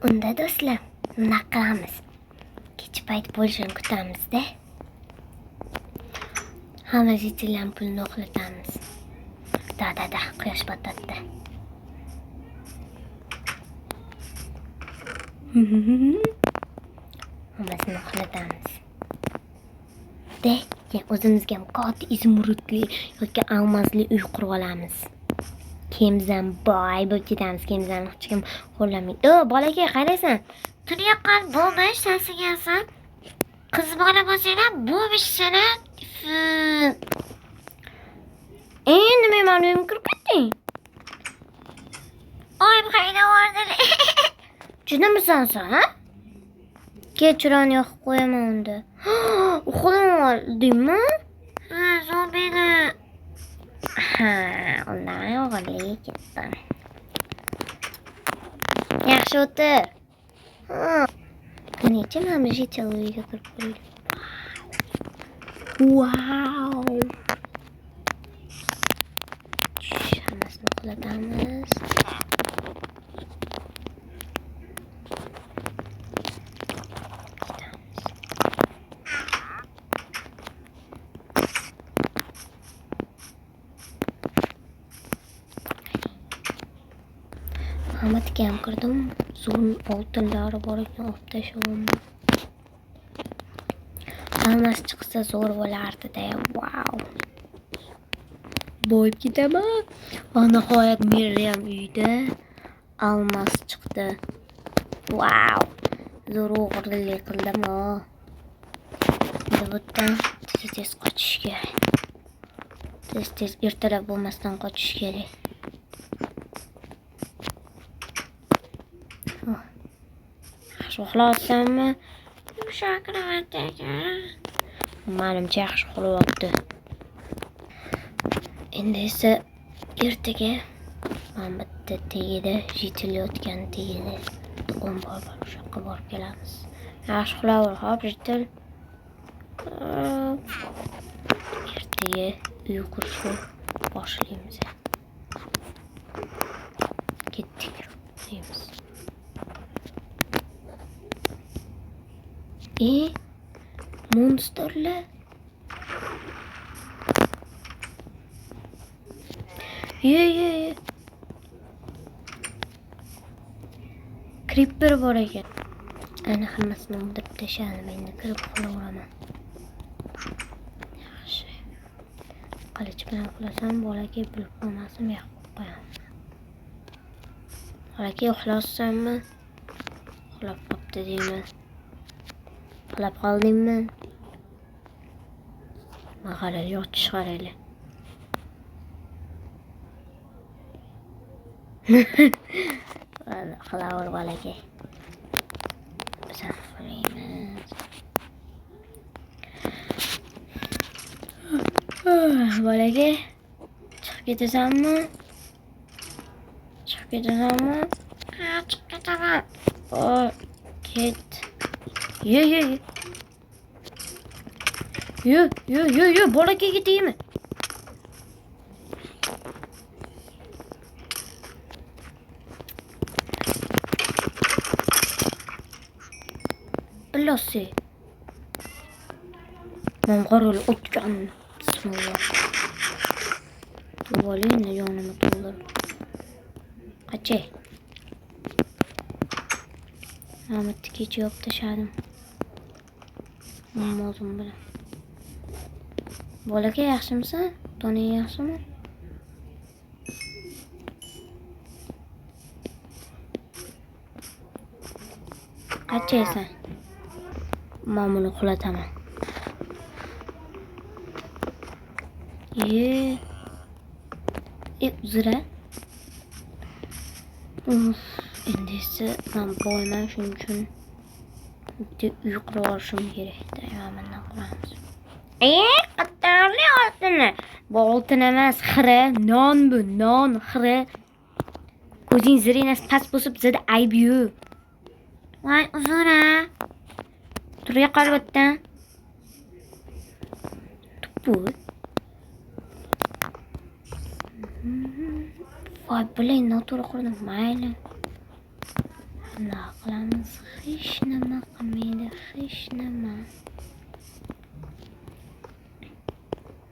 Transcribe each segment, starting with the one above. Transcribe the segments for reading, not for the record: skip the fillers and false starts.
Unda do'stlar, nima qilamiz? Kech payt bo'lishini kutamiz-da. Hamma jitilgan pulni uxlatamiz. Da, quyosh botadi. Hammasini uxlatamiz. Keyin o'zimizga ham katta izmurudli yoki almazli uy qurib olamiz. Kemzam boy bo'lib ketamiz. Kemzam hech kim qo'llamaydi. Bolakay, qaraysan. Tunayoqqan bo'lmish sensigansan. Qiz bola bo'lsanglar, bo'lmishsizlar. Nima ma'lum kirib ketding? Oyim qayda bordilar? Judamisan sen, ha? Kechirani yoqib qo'yaman unda. Uxlab oldingmi? Ha, zo'bedi. Ha, undan o'g'irlik ketdim. Yaxshi o'tir. Qancha mana shu uyga kirib qo'ydik. Wow. Hammasini uxlatamiz. Hammaga ham kirdim. Zo'n oltinlari bor ekan, olib tashladim. Almas chiqsa zo'r bo'lardi-da. Wow. Bo'lib ketaman. Nihoyat Meryam uyda almas chiqdi. Wow. Zo'r o'g'irlik qildim. Endi bundan tez qochish kerak. Tez ertalab bo'lmasdan qochish kerak. Yaxshi uxlayapsanmi? Yumshoqroq. Menimcha yaxshi uxlayapti. Endi esa ertaga mana bitta tegida jitilayotgan tegida tuxum bor, o'sha yoqqa borib kelamiz. Yaxshi uxlayver, hop jitil. Ertaga uy qurishni boshlaymiz. Ketdik deymiz. Monsterlar. Ye. Creeper bor ekan. Ana hammasini o'ldirib tashladim. Endi kirib qo'yaveraman. Yaxshi. Qilich bilan uxlasam, bolakay bilib qolmasin, yoqib qo'yaman. Bolakay, uxlayapsanmi? Uxlab qopti deyman. Uxlab qoldingmi? Mag'ala yotish qarayli. Uxlayver bolakay. Biz ham uxlaymiz. Bolakay, chiqib ketasanmi? Chiqib ketaman. Ket. Yo, bolakayga tegma. Bilasi. Mamqarol o'tgan. Bismillah. Tuvalini yonima to'ldir. Qachey. Ahmetni kecha yopib tashladim. Namozim bilan. Bolakay, yaxshimisan? Toning yaxshimi? Qachaysan? Men buni uxlataman. Uzra. Endi esa men boyman, shuning uchun bitta uy qurib olishim kerak. Bundan quramiz. Qatorli oltini. Bu oltin emas, xira, non bu, non, xira. Ko'zing zirinasi past bo'lsa, bizda ayb yo'q. Voy, uzra. Turga qarabotdan. Tuput. Voy, bilay, noto'g'ri qurdim, mayli. Nima qilamiz? Hech nima qilmaydi, hech nima.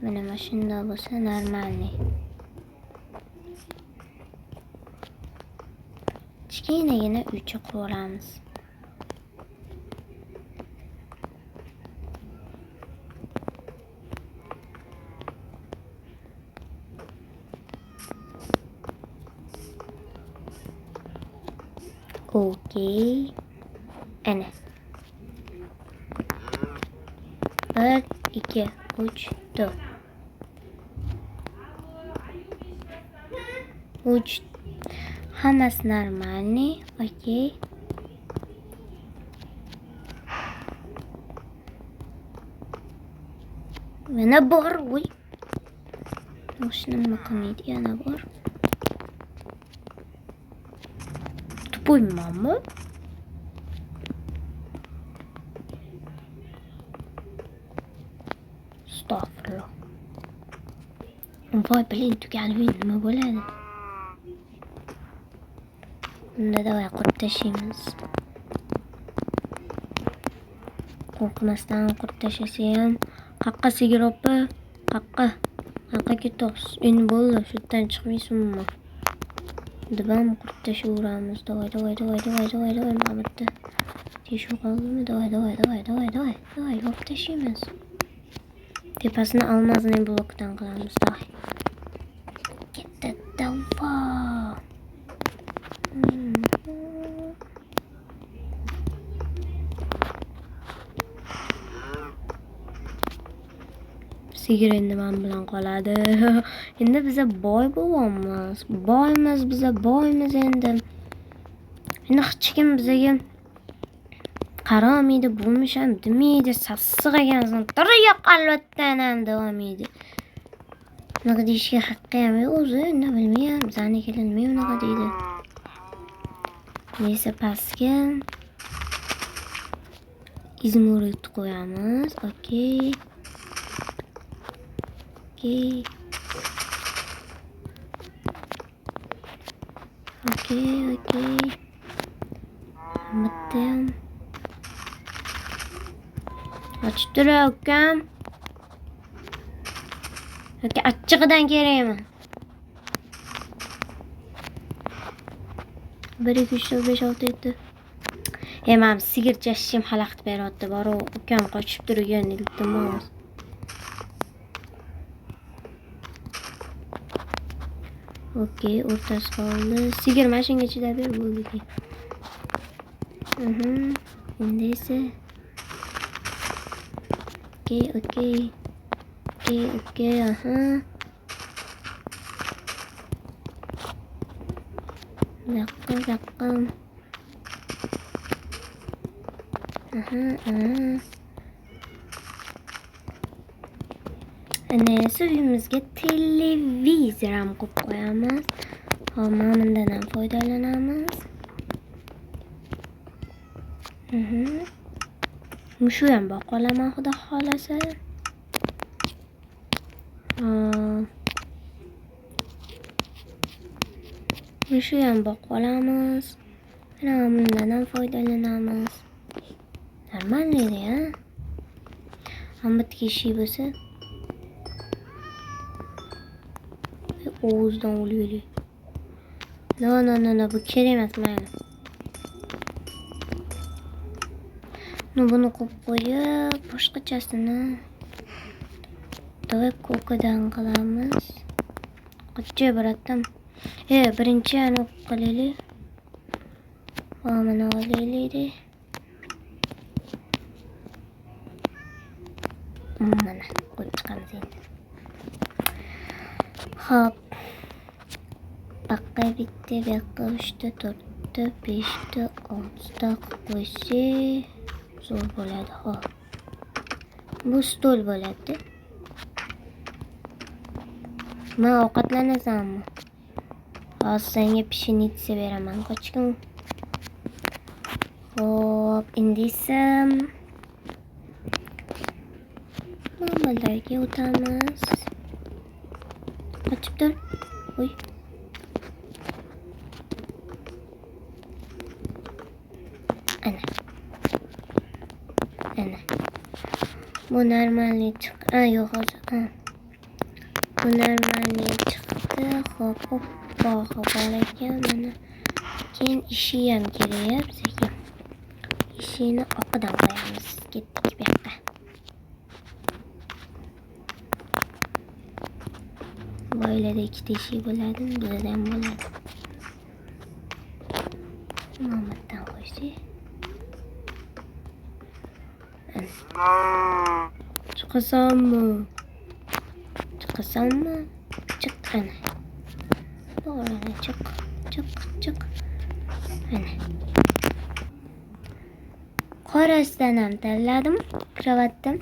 Mana shunday bo'lsa normalniy. Kichkinagina uycha qurib olamiz. Okey. Ana. 1, 2, 3, 4. 3. Hammasi normalniy. Okey. Mana bor. Voy. Shuni nima qilmaydi? Yana bor. Tupuymanmi? Astagfirullah. Voy, bilin tuganib nima bo'ladi? Unda davay qurib tashlaymiz. Qo'rqmasdan qurib tashlasa ham. Qaqqa sigir opa, qaqqa ketamiz. Endi bo'ldi, shu yerdan chiqmaysanmi? Dibam qurib tashlayveramiz. Davay. Mana bitta teshuv qoldimi? Davay, yopib tashlaymiz. Tepasini olmazini blokdan qilamiz. Davay. Katta davva. Sigir endi men bilan qoladi. Endi biza boy bo'lamiz. Boymiz endi. Endi hech kim bizaga qaramaydi, bo'lmish ham demaydi, sassiq ekansan. Yo'q albattan ham demaydi. Unaqa deyishga haqqi ham yo'q o'zi, endi bilmayman, bizanikilar nima unaqa deydi. Neyse pastga izmurit qo'yamiz. Okey. Bitta ochib tur ukam. Yoki achchig'idan kerakmi? 1, 2, 3, 4, 5, 6, 7. Ham sigir chashishim xalaqit beryapti. Baro ukam qochib turgan iltimos. Okey, o'rtasi qoldi. Sigir mashinaga chidab ber bo'ldi. Endi esa okey, Yaqin. Ana uyimizga televizor ham qo'yib qo'yamiz. Mana bundan ham foydalanamiz. Mushu ham boqa olaman xudo xolasa. Mushu ham boqa olamiz. Mana bundan ham foydalanamiz. Normalniy ya. Ambatga ishi bo'lsa o'zdan o'liyli. No, bu kerak emas mayli. Buni qo'yib qo'yib, boshqachasini davay ko'kadan qilamiz. Qancha baratam. Birinchi ani qilaylik. Mana olaylik. Mana qo'yib chiqamiz endi. Hop. Bakka bitti, bakka 3'te, 4'te, 5'te, 6'da qo'ysa zo'r bo'ladi. Hop. Bu stol bo'ladi. Men ovqatlanasanmi? Hozir senga pishinitsa beraman, qochgin. Hop, endi esa normallarga o'tamiz. Qochib tur. Uy. Ana. Ana. Bu normalniy chiqdi. Yo'q hozir. Bu normalniy chiqdi. Hop. Bor ekan mana. Keyin ishi ham kerak bizga. Ishini oqidan qo'yamiz. Ketdik bu yoqqa. Boylarda ikkita ishi bo'ladi, bizda ham bo'ladi. Muhammaddan qo'ysak. Chiqasanmi? Chiq ana. To'g'ri, chiq. Ana. Qorasidan ham tanladim. Kravatdan.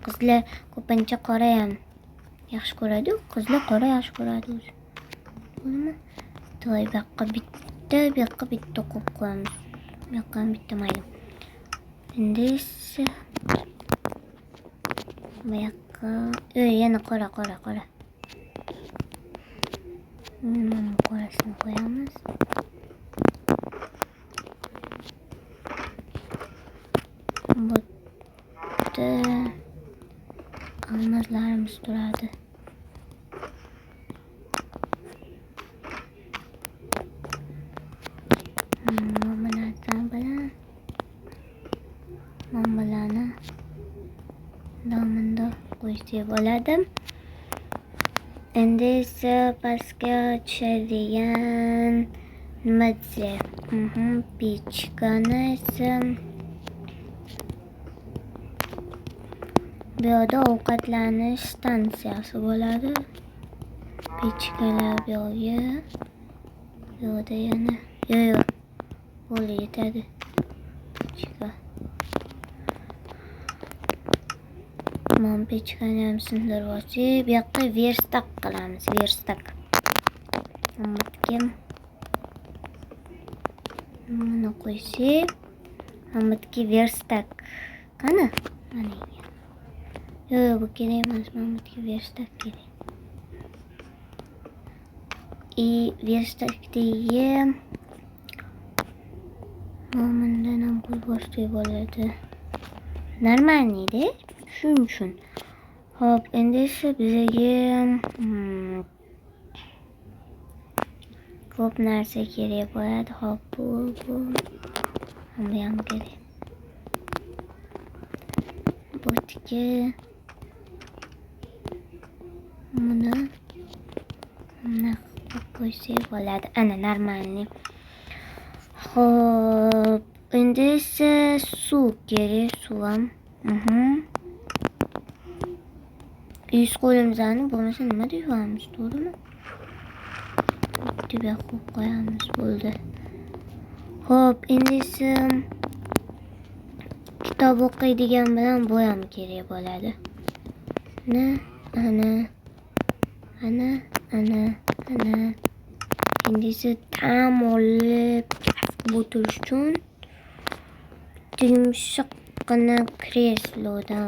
Qizlar ko'pincha qora ham yaxshi ko'radi. Qizlar qora yaxshi ko'radi o'zi. Bo'lmi? To'y bu yoqqa bitta qo'yib qo'yamiz. Bu yoqqa ham bitta mayli. Endi bu yoqqa yana qora. Qorasini qo'yamiz. Bu almazlarimiz turadi. Mambalarni domanda qo'ysak bo'ladi. Endi esa pastga tushadigan nima desak, pechkani esa bu yerda ovqatlanish stansiyasi bo'ladi. Pechkalar bu yerda yana yo'q. Bo'ldi, yetadi. Pechka. Pechkani ham sindirib olsak, bu yoqqa verstak qilamiz. Verstak. Buni qo'ysak, Mamatga verstak. Qani? Mana. Yo'q, bu kerak emas. Mamatga verstak kerak. Verstakdagi Mamatdan ham pul boshqa bo'ladi. Normalniyda. Shuning uchun. Hop, endi esa bizga ko'p narsa kerak bo'ladi. Hop, bu ham kerak. Bo'tga buni qo'ysak bo'ladi. Ana normalniy. Hop, endi esa suv kerak, suv ham. Yuz qo'limizni bo'lmasa nima deyamiz, to'g'rimi? Deb qo'yib qo'yamiz, bo'ldi. Hop, endi esa kitob o'qiydigan bilan bu ham kerak bo'ladi. Ana. Endi esa tam olib o'tirish uchun yumshoqqina kreslodan